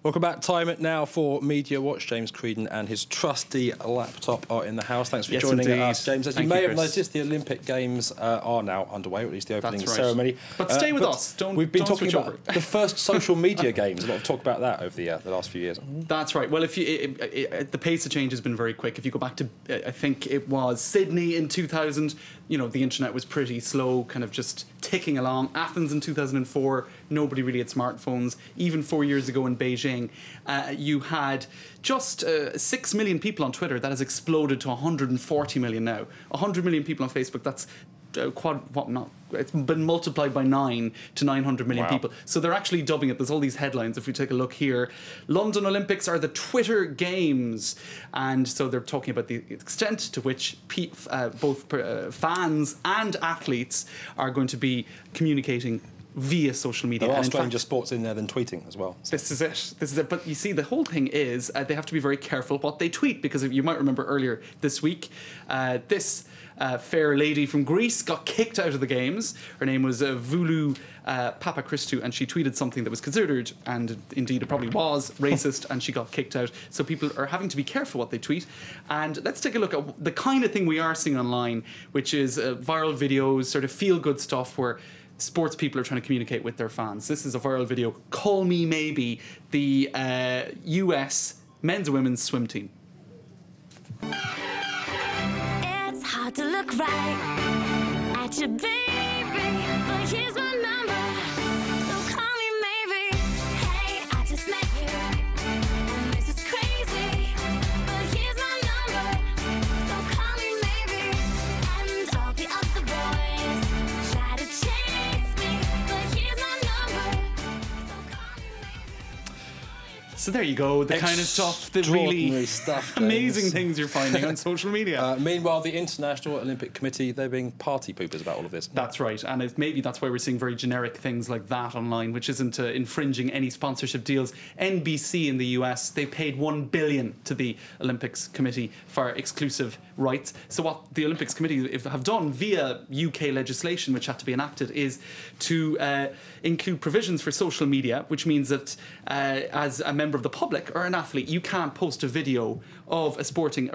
Welcome back. Time now for Media Watch. James Creedon and his trusty laptop are in the house. Thanks for joining us, James. As you may have noticed, the Olympic Games are now underway, or at least the opening ceremony. But stay with us. We've been talking about the first social media games. A lot of talk about that over the last few years. That's right. Well, if you, the pace of change has been very quick. If you go back to, I think it was Sydney in 2000, you know, the internet was pretty slow, kind of just ticking along. Athens in 2004, nobody really had smartphones. Even 4 years ago in Beijing, you had just 6 million people on Twitter. That has exploded to 140 million now. 100 million people on Facebook. That's it's been multiplied by 9 to 900 million people. So they're actually dubbing it. There's all these headlines. If we take a look here, London Olympics are the Twitter Games, and so they're talking about the extent to which both fans and athletes are going to be communicating via social media. There are stranger sports in there than tweeting as well. This is it. This is it. But you see, the whole thing is they have to be very careful what they tweet, because if you might remember earlier this week, this fair lady from Greece got kicked out of the games. Her name was Voulou Papachristou, and she tweeted something that was considered, and indeed it probably was, racist, and she got kicked out. So people are having to be careful what they tweet. And let's take a look at the kind of thing we are seeing online, which is viral videos, sort of feel-good stuff where sports people are trying to communicate with their fans. This is a viral video, Call Me Maybe, the US men's and women's swim team. It's hard to look right at your baby, but here's my number, so call me maybe. Hey, I just met you, and this is crazy, but here's my number, so call me maybe. And all the other boys try to chase me, but here's my number, so call me maybe. So there you go, the kind of stuff, the really amazing things you're finding on social media. Meanwhile, the International Olympic Committee, they're being party poopers about all of this. That's right, and maybe that's why we're seeing very generic things like that online, which isn't infringing any sponsorship deals. NBC in the US, they paid $1 billion to the Olympics Committee for exclusive rights. So what the Olympics Committee have done via UK legislation, which had to be enacted, is to include provisions for social media, which means that as a member of the public or an athlete, you can't post a video of a sporting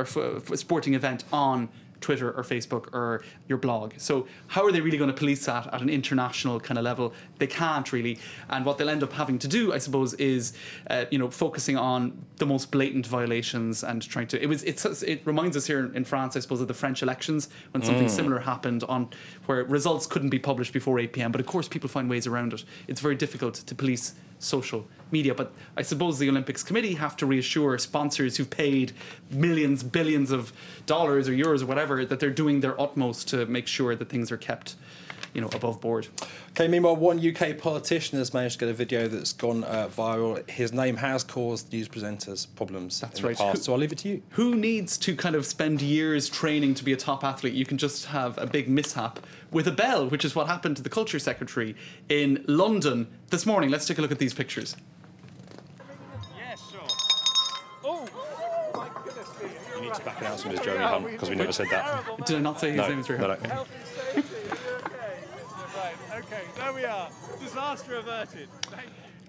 event on Twitter or Facebook or your blog. So how are they really going to police that at an international kind of level? They can't really. And what they'll end up having to do, I suppose, is focusing on the most blatant violations and trying to. It reminds us here in France, I suppose, of the French elections when something similar happened where results couldn't be published before 8 p.m. But of course, people find ways around it. It's very difficult to police social media, but I suppose the Olympics Committee have to reassure sponsors who've paid millions, billions of dollars or euros or whatever that they're doing their utmost to make sure that things are kept, above board. Okay, meanwhile, one UK politician has managed to get a video that's gone viral. His name has caused news presenters problems in the past, so I'll leave it to you. Who needs to kind of spend years training to be a top athlete? You can just have a big mishap with a bell, which is what happened to the Culture Secretary in London this morning. Let's take a look at these pictures. Yeah, sure. Oh, my goodness me. You need to back announce him as Jeremy Hunt, because we never said that. Did I not say his name was Jeremy Hunt? No. Okay, there we are. Disaster averted.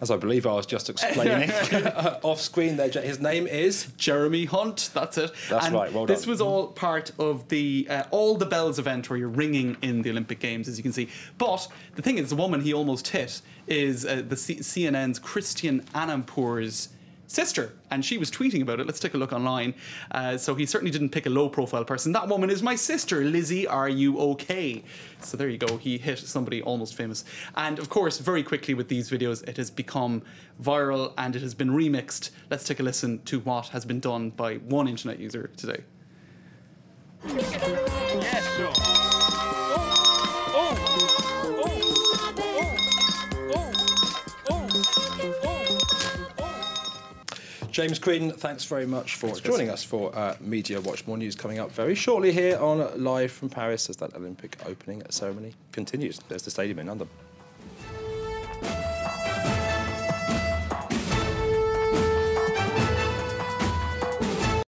As I believe I was just explaining off screen there, his name is Jeremy Hunt. That's it. That's right. Well done. This was all part of the All the Bells event where you're ringing in the Olympic Games, as you can see. But the thing is, the woman he almost hit is the CNN's Christian Amanpour's sister, and she was tweeting about it. Let's take a look online. So he certainly didn't pick a low-profile person. That woman is my sister, Lizzie. Are you okay? So there you go. He hit somebody almost famous. And of course, very quickly with these videos, it has become viral and it has been remixed. Let's take a listen to what has been done by one internet user today. Yeah, sure. James Creedon, thanks very much for joining us for Media Watch. More news coming up very shortly here on Live from Paris as that Olympic opening ceremony continues. There's the stadium in London.